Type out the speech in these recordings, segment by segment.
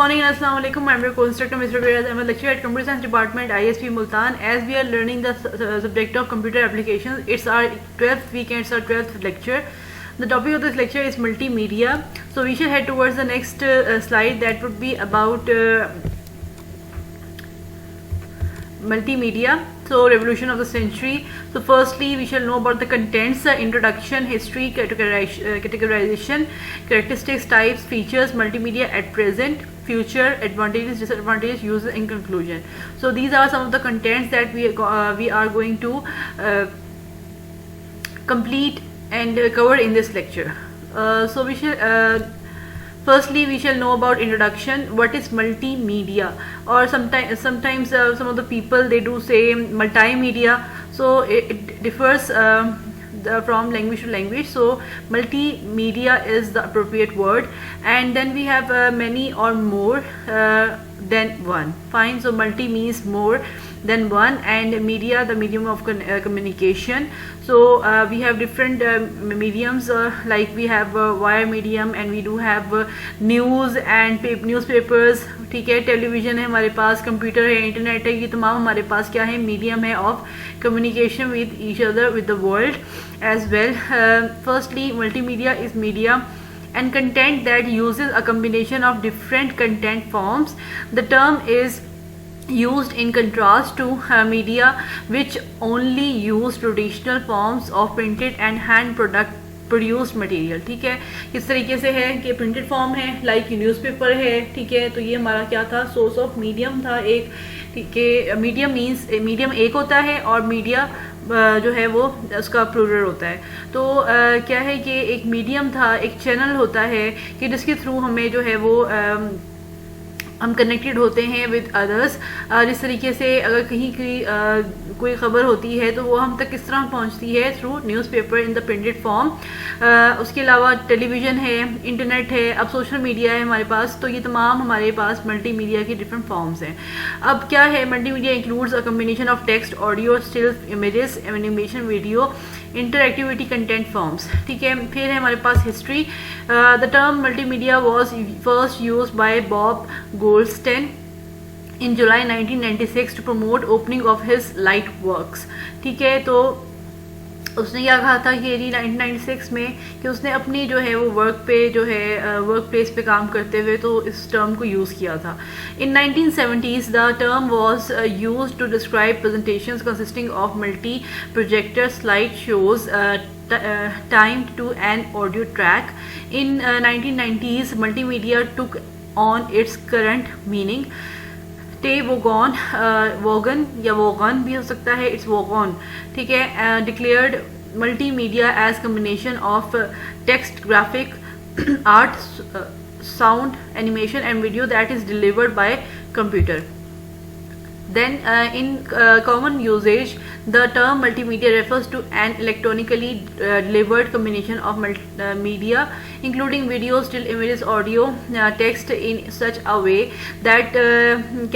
morning and assalamu alaikum. I'm your co-instructor Mr. Viraz. I'm a lecturer at Computer Science Department ISP Multan. As we are learning the subject of computer applications, it's our 12th week and it's our 12th lecture. The topic of this lecture is multimedia. So we shall head towards the next slide that would be about multimedia. So revolution of the century. So firstly we shall know about the contents, introduction, history, categorization, characteristics, types, features, multimedia at present, future, advantages, disadvantages, use in conclusion. So these are some of the contents that we are going to complete and cover in this lecture. So we shall firstly we shall know about introduction. What is multimedia? Or sometimes some of the people they do say multimedia, so it differs from language to language. So multimedia is the appropriate word, and then we have many or more than one. Fine. So multi means more than one, and media, the medium of communication. So we have different mediums, like we have wire medium, and we do have news and newspapers. ठीक है, television है हमारे पास, computer है, internet है, ये तमाम हमारे पास क्या है, मीडियम है of communication with each other with the world as well. Firstly multimedia is media and content that uses a combination of different content forms. The term is used in contrast to media which only use traditional forms of printed and hand produced material. ठीक है, किस तरीके से है कि printed form है, like newspaper है. ठीक है, तो ये हमारा क्या था, सोर्स ऑफ मीडियम था एक. ठीक है, मीडियम मीन्स मीडियम एक होता है और मीडिया जो है वो उसका प्लूरल होता है. तो क्या है कि एक मीडियम था, एक चैनल होता है कि जिसके थ्रू हमें जो है वो हम कनेक्टेड होते हैं विद अदर्स. जिस तरीके से अगर कहीं की कोई ख़बर होती है तो वो हम तक किस तरह पहुंचती है, through newspaper in the printed form. उसके अलावा टेलीविज़न है, इंटरनेट है, अब सोशल मीडिया है हमारे पास. तो ये तमाम हमारे पास मल्टीमीडिया की डिफरेंट फॉर्म्स हैं. अब क्या है, multimedia includes a combination of text, audio, still images, animation, video, interactivity, content forms. ठीक है, फिर है हमारे पास history. The term multimedia was first use by Bob Goldstein in July 1996 to promote opening of his light works. ठीक है, तो उसने क्या कहा था कि 1996 में कि उसने अपनी जो है वो वर्क पे जो है वर्क प्लेस पे काम करते हुए तो इस टर्म को यूज़ किया था. In 1970s the term was used to describe presentations consisting of multi projector slide shows timed to an audio track. In 1990s multimedia took on its current meaning. Vaughan या Vaughan भी हो सकता है, it's Vaughan. ठीक है, declared multimedia as combination of text, graphic art, sound, animation and video that is delivered by computer. Then in common usage, the term multimedia refers to an electronically delivered combination of media, including video, still images, audio, text in such a way that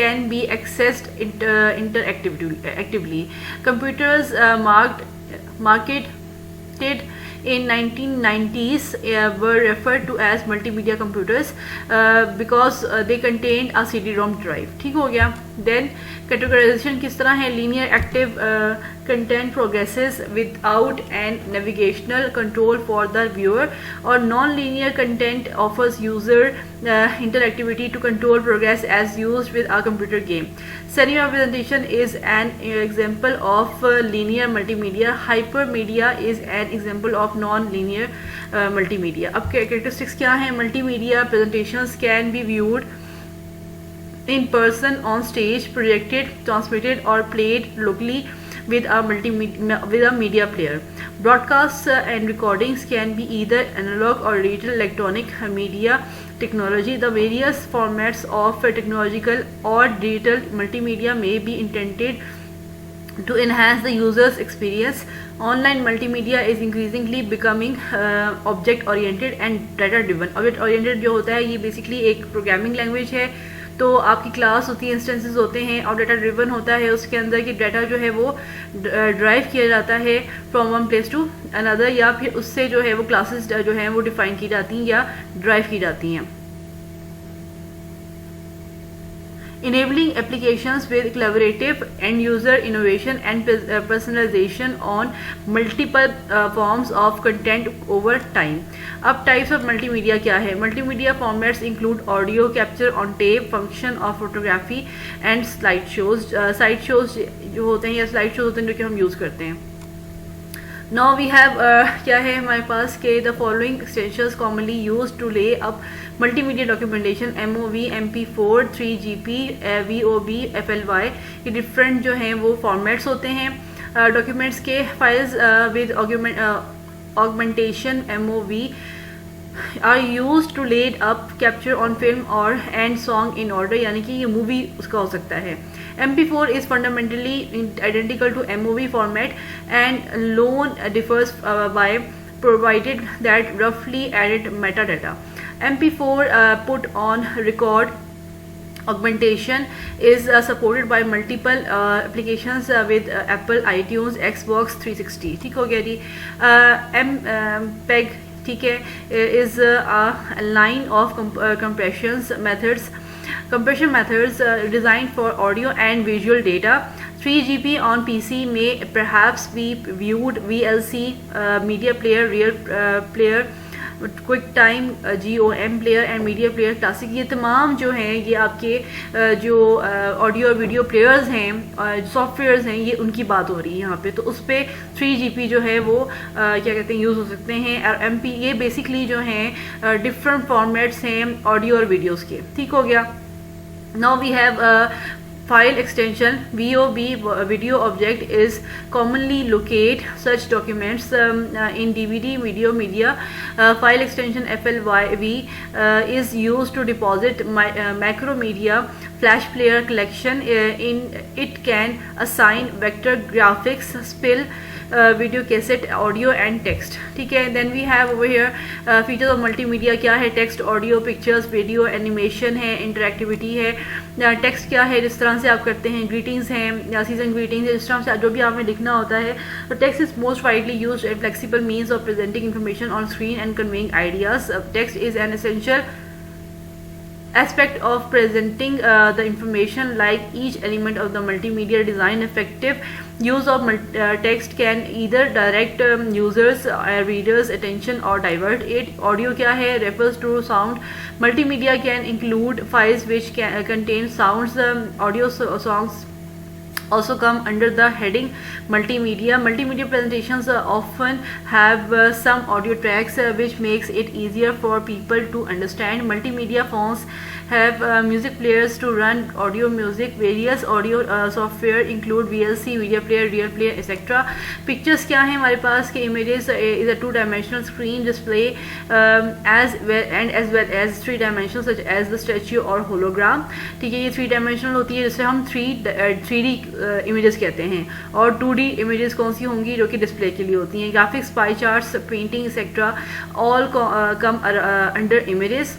can be accessed interactively. Computers marketed in 1990s were referred to as multimedia computers because they contained a CD-ROM drive. ठीक हो गया. Then categorization किस तरह है, linear active content progresses without an navigational control for the viewer, or non-linear content offers user interactivity to control progress as used with a computer game. Serial representation is an example of linear multimedia. Hypermedia is an example of non-linear multimedia. अब characteristics क्या हैं, multimedia presentations can be viewed in person, on stage, projected, transmitted or played locally with a media player. Broadcasts and recordings can be either analog or digital electronic media technology. The various formats of technological or digital multimedia may be intended to enhance the user's experience. Online multimedia is increasingly becoming object oriented and data driven. Object oriented जो होता है ये basically एक programming language है. तो आपकी class होती है, इंस्टेंसेस होते हैं, और डाटा ड्रिवन होता है उसके अंदर कि डाटा जो है वो ड्राइव किया जाता है from one place to another, या फिर उससे जो है वो क्लासेस जो हैं वो डिफाइन की जाती हैं या ड्राइव की जाती हैं. enabling applications with collaborative end user innovation and personalization on multiple forms of content over time. अब टाइप्स ऑफ मल्टीमीडिया क्या है? Multimedia formats include audio capture on tape, function of photography and slide shows. Slide shows जो होते हैं या slide shows होते हैं जो कि हम यूज़ करते हैं. नाउ वी हैव क्या है हमारे पास के the following extensions commonly use to lay up multimedia documentation. MOV, MP4, 3GP, VOB, FLY, ये डिफरेंट जो हैं वो फॉर्मेट्स होते हैं डॉक्यूमेंट्स के. Files with augmentation MOV are used to laid up capture on film or and song in order, यानी कि ये मूवी उसका हो सकता है. MP4 is fundamentally identical to MOV format and alone differs by provided that roughly added metadata. MP4 put on record augmentation is supported by multiple applications with Apple, iTunes, Xbox 360. ठीक हो गया जी. MPEG ठीक है is a line of compression methods designed for audio and visual data. 3GP on PC may perhaps be viewed VLC, media player, real player, quick time, GOM player and media player classic. ये तमाम जो हैं ये आपके जो audio और video players हैं softwares हैं, ये उनकी बात हो रही है यहाँ पे. तो उस पर 3GP जो है वो क्या कहते हैं यूज़ हो सकते हैं. और MP ये बेसिकली जो हैं डिफरेंट फॉर्मेट्स हैं ऑडियो और वीडियोज़ के. ठीक हो गया. Now we have file extension VOB, video object, is commonly locate such documents in DVD video media. File extension FLYV is used to deposit macromedia flash player collection. In it can assign vector graphics, spill, video cassette, audio and text. ठीक है. Then we have over here features of multimedia. क्या है? Text, audio, pictures, video, animation है, interactivity है. Text क्या है? जिस तरह से आप करते हैं ग्रीटिंग्स हैं या सीजन ग्रीटिंग्स, जिस तरह से जो भी आपने लिखना होता है. तो text is most widely used and flexible means of presenting information on screen and conveying ideas. Text is an essential aspect of presenting the information like each element of the multimedia design. Effective use of text can either direct users readers attention or divert it. Audio क्या है? refers to sound. Multimedia can include files which can contain sounds. Audio songs also come under the heading multimedia. Multimedia presentations often have some audio tracks which makes it easier for people to understand. Multimedia phones have music players to run audio music. Various audio software include VLC, media player, real player, etc. Pictures क्या है हमारे पास के? images is a two-dimensional screen display as well as three dimensional such as the statue or hologram. ठीक है. ये 3 dimensional होती है जिसे हम 3D इमेजेस कहते हैं. और 2D इमेजेस कौन सी होंगी? जो कि डिस्प्ले के लिए होती हैं. Graphics, pie charts, painting etcetera all come under images.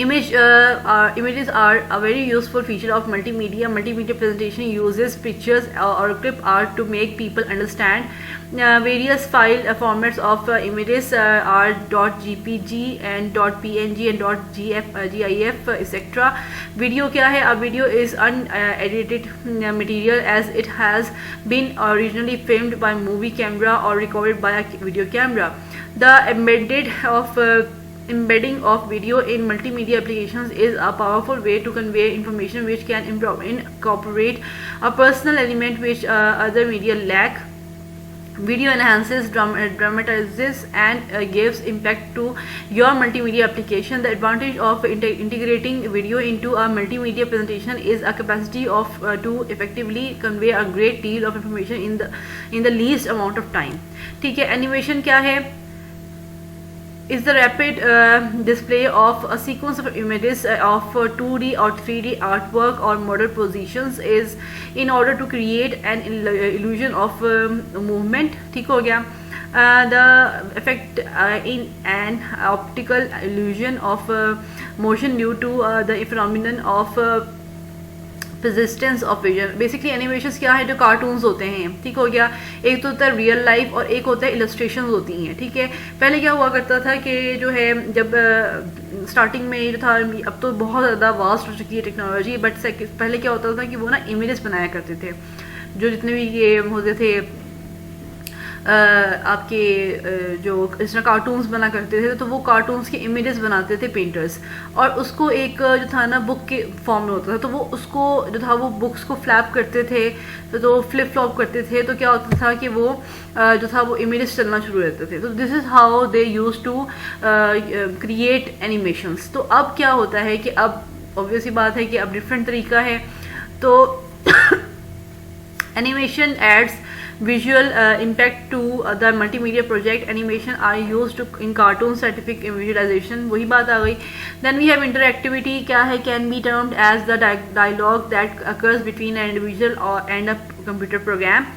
Images are a very useful feature of multimedia. Multimedia presentation uses pictures or clip art to make people understand. Various file formats of images are .jpg and .png and .gif etc. Video क्या है? A video is unedited material as it has been originally filmed by movie camera or recorded by a video camera. The embedding of video in multimedia applications is a powerful way to convey information which can incorporate a personal element which other media lack. Video enhances, dramatizes and gives impact to your multimedia application. The advantage of integrating video into a multimedia presentation is a capacity of to effectively convey a great deal of information in the least amount of time. ठीक है. Animation क्या है? is the rapid display of a sequence of images of 2D or 3D artwork or model positions is in order to create an illusion of movement. ठीक हो गया. The effect in an optical illusion of motion due to the phenomenon of persistence of vision. Basically animations क्या है, जो cartoons होते हैं, ठीक हो गया, एक तो होता है रियल लाइफ और एक होता है इलस्ट्रेशन होती हैं, ठीक है। पहले क्या हुआ करता था कि जो है जब स्टार्टिंग में जो था, अब तो बहुत ज़्यादा वास्ट हो चुकी है टेक्नोलॉजी, बट पहले क्या होता था कि वो ना इमेजेस बनाया करते थे, जो जितने भी ये होते थे आपके जो इस तरह कार्टून्स बना करते थे, तो वो कार्टून्स के इमेजेस बनाते थे पेंटर्स, और उसको एक जो था ना बुक के फॉर्म में होता था, तो वो उसको जो था वो बुक्स को फ्लैप करते थे, तो फ्लिप फ्लॉप करते थे, तो क्या होता था कि वो जो था वो इमेजेस चलना शुरू रहते थे। तो this is how they use to create animations. तो अब क्या होता है कि अब ऑब्वियस ही बात है कि अब डिफरेंट तरीका है, तो animation adds visual impact to the multimedia project. Animation are used in cartoon scientific visualization, वही बात आ गई। Then we have interactivity, क्या है, can be termed as the dialogue that occurs between an individual and a computer program.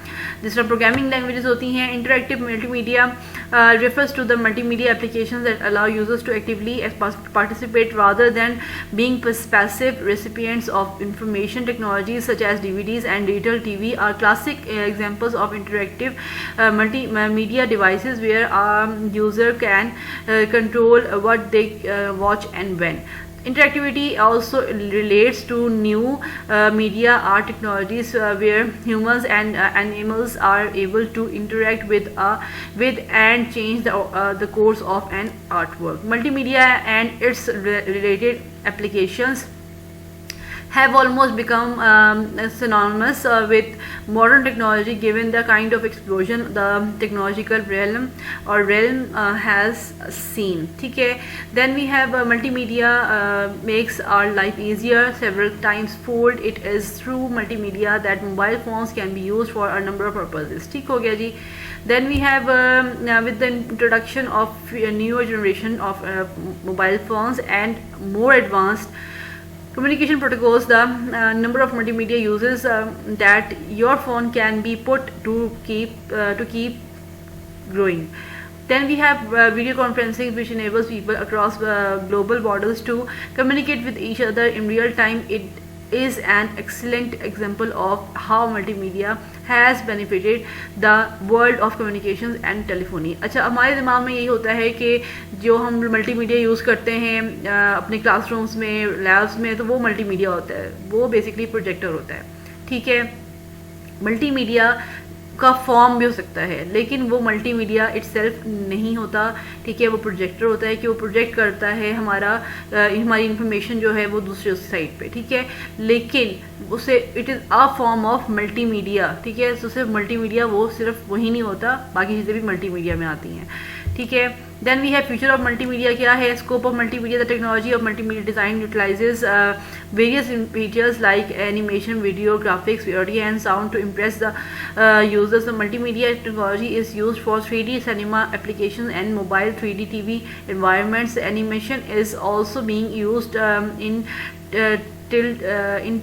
जिस तरह programming languages होती हैं। Interactive multimedia refers to the multimedia applications that allow users to actively participate rather than being passive recipients of information. Technologies such as DVDs and digital TV are classic examples of interactive multimedia devices where a user can control what they watch and when. Interactivity also relates to new media art technologies where humans and animals are able to interact with and change the course of an artwork. Multimedia and its related applications have almost become synonymous with modern technology, given the kind of explosion the technological realm has seen. ठीक है, then we have multimedia makes our life easier several times fold. It is through multimedia that mobile phones can be used for a number of purposes. ठीक हो गया जी। Then we have with the introduction of a newer generation of mobile phones and more advanced communication protocols, the number of multimedia uses that your phone can be put to keep growing. Then we have video conferencing, which enables people across global borders to communicate with each other in real time. It is an excellent example of how multimedia has benefited the world of communications and telephony. अच्छा, हमारे दिमाग में यही होता है कि जो हम मल्टीमीडिया यूज़ करते हैं अपने क्लासरूम्स में, लैब्स में, तो वो मल्टीमीडिया होता है, वो बेसिकली प्रोजेक्टर होता है, ठीक है। मल्टीमीडिया का फॉर्म भी हो सकता है, लेकिन वो मल्टीमीडिया इटसेल्फ नहीं होता, ठीक है। वो प्रोजेक्टर होता है कि वो प्रोजेक्ट करता है हमारी इंफॉर्मेशन जो है वो दूसरे साइड पे, ठीक है। लेकिन उसे it is a form of multimedia, ठीक है। तो सिर्फ मल्टीमीडिया वो सिर्फ वही नहीं होता, बाकी चीज़ें भी मल्टीमीडिया में आती हैं, ठीक है। Then we have future of multimedia, क्या है, scope of multimedia, the technology of multimedia design utilises various features like animation, video, graphics, audio and sound to impress the users. The multimedia technology is used for 3D cinema applications and mobile 3D TV environments. Animation is also being used in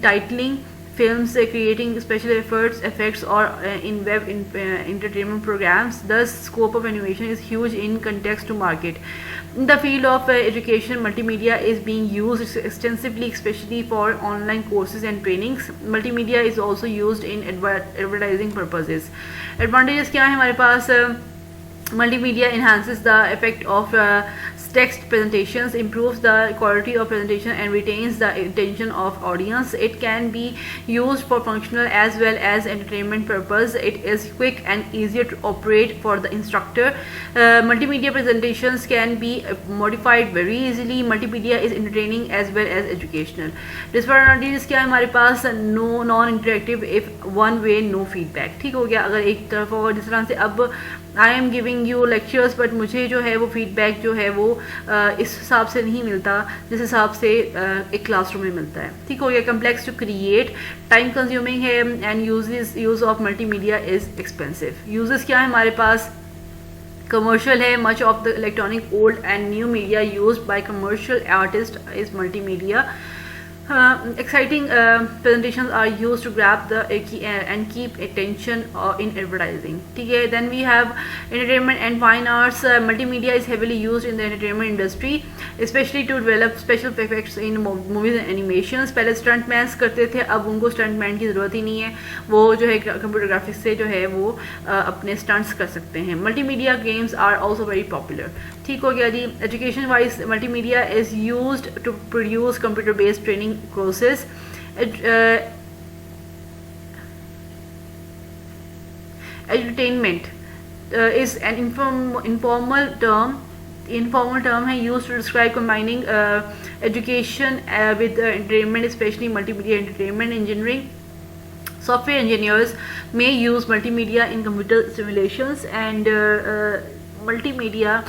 titling films, creating special effects or in web entertainment programs. Thus, scope of animation is huge in context to market. In the field of education, multimedia is being used extensively, especially for online courses and trainings. Multimedia is also used in advertising purposes. Advantages क्या है हमारे पास? Multimedia enhances the effect of text presentations, improves the quality of presentation and retains the attention of audience. It can be used for functional as well as entertainment purpose. It is quick and easier to operate for the instructor. Multimedia presentations can be modified very easily. Multimedia is entertaining as well as educational. Disadvantages क्या है हमारे पास? No non-interactive, if one way, no feedback. ठीक हो गया, अगर एक तरफ होगा, जिस तरह से अब I am giving you lectures, but मुझे जो है वो फीडबैक जो है वो इस हिसाब से नहीं मिलता जिस हिसाब से एक क्लासरूम में मिलता है, ठीक हो गया। Complex to create, time consuming है and use of multimedia is expensive. Uses क्या है हमारे पास? commercial है, much of the electronic old and new media used by commercial artists is multimedia. Exciting presentations are used to grab the and keep attention in advertising. Okay, then we have entertainment and fine arts. Multimedia is heavily used in the entertainment industry, especially to develop special effects in movies and animations. पहले stuntmans करते थे, अब उनको stuntman की ज़रूरत ही नहीं है, वो जो है computer graphics से जो है वो अपने stunts कर सकते हैं. Multimedia games are also very popular. ठीक हो गया जी. Education wise multimedia is used to produce computer based training courses. Entertainment is an informal term है used to describe combining education with entertainment, especially multimedia entertainment. Engineering software engineers may use multimedia in computer simulations, and multimedia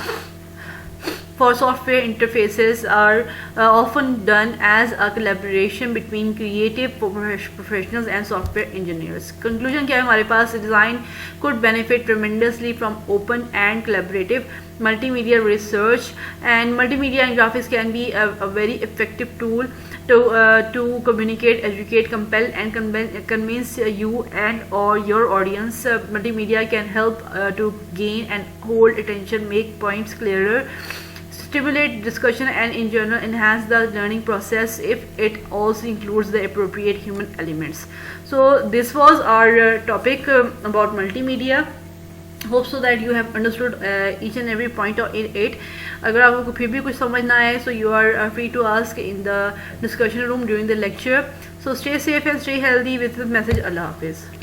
for software interfaces are often done as a collaboration between creative professionals and software engineers. Conclusion क्या है हमारे पास? Design could benefit tremendously from open and collaborative multimedia research, and multimedia and graphics can be a very effective tool to communicate, educate, compel, and convince you and or your audience. Multimedia can help to gain and hold attention, make points clearer, stimulate discussion, and in general enhance the learning process if it also includes the appropriate human elements. So this was our topic about multimedia. Hope so that you have understood each and every point in it. अगर आपको फिर भी कुछ समझ ना आए, so you are free to ask in the discussion room during the lecture. So stay safe and stay healthy with this message. Allah Hafiz.